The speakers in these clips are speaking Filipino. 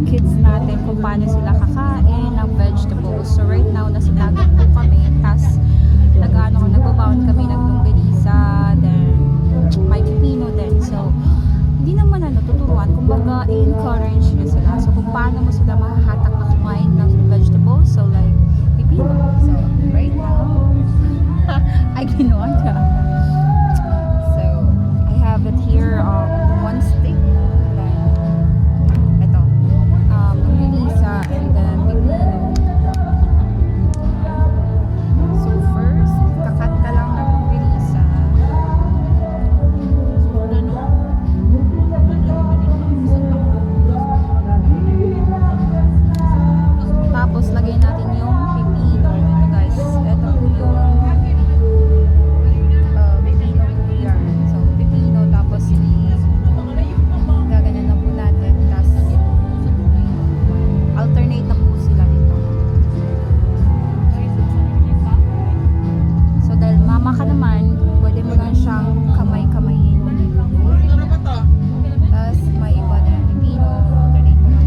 kids natin kung paano sila kakain ng vegetables. So right now, nasa dagat po kami. Tapos nagbabaon kami ng longganisa, then may pipino din. So hindi naman tuturuan. Kumbaga, i-encourage nyo sila. So kung paano mo sila mahahatak na kumain ng vegetables. So like, pipino. So right now, ay ginawa niya. So I have it here, one stick. And then pipino. So first, kakat ka lang ng longganisa. Tapos lagay natin yung pipino. Ito guys, ito po yung pipino po yan. So pipino, tapos gaganan na po natin. Tapos alternate na po sila dito. So dahil mama ka naman, pwede mo lang siyang kamay-kamayin. Tapos may iba na pipino, alternate mo lang.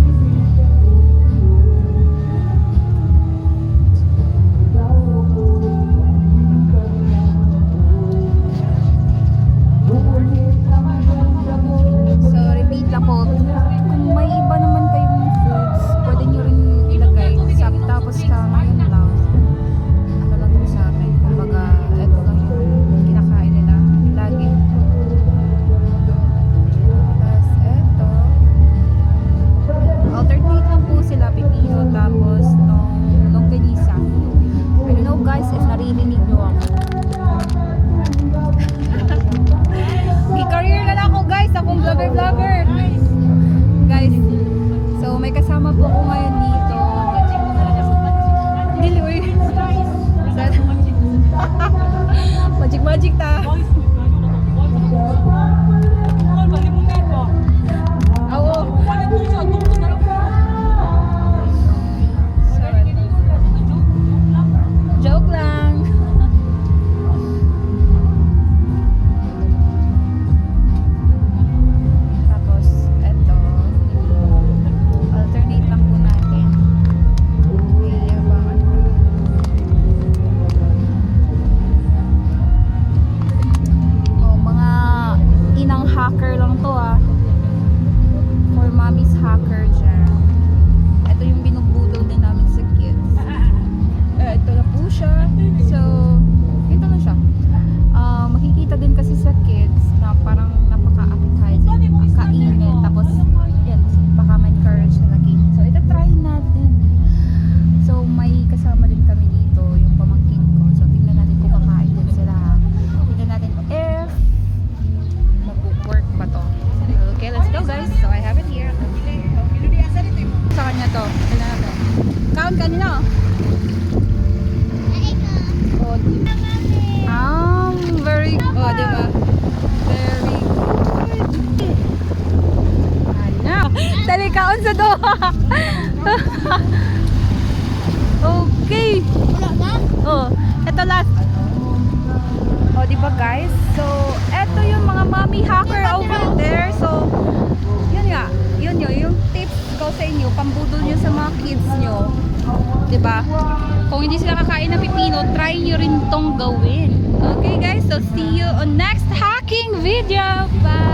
So repeat lang po. Kung may iba naman kayong foods, pwede nyo rin ilagay. Tapos ngayon lang, ano lang ito sa amin. Kumbaga, ito lang yung kinakain nila lagi. Tapos ito, alternate lang po sila, pipino, tapos nung longganisa. I don't know guys if naririnig nyo ako. Gi-career na lang ako guys, akong vlogger. Guys, so may kasama po ako ngayon dito. Diliwi. Magic ta. Oo. Joke lang. Tapos eto, alternate lang po natin. Mga inang hacker lang to for mommy's hacker dyan. Ito yung binubudol din namin sa kids. Ito na po siya. So ito na siya. Makikita din kasi sa kids na parang napaka-appetizing kainin. Tapos yan, baka ma-encourage na lagi. So ito try natin. So may kasama din kami dito, yung pamangkin ko. So tingnan natin kung kakain din sila. Tingnan natin if mag-work ba to. Okay, let's go guys. So I have it here. Sa kanya to. Tingnan natin. Count kanina oh. Very good. Oh, diba? Very good. Ano? Dali kaon sa doha. Okay. Oh, eto last. Oh, diba guys? So, eto yung mga mommy hacker over there. So, yun nga. Yun yung tips ko sa inyo. Pambudol nyo sa mga kids nyo. Diba? Kung hindi sila kakain ng pipino, try nyo rin tong gawin. Okay guys, so see you on next hacking video. Bye!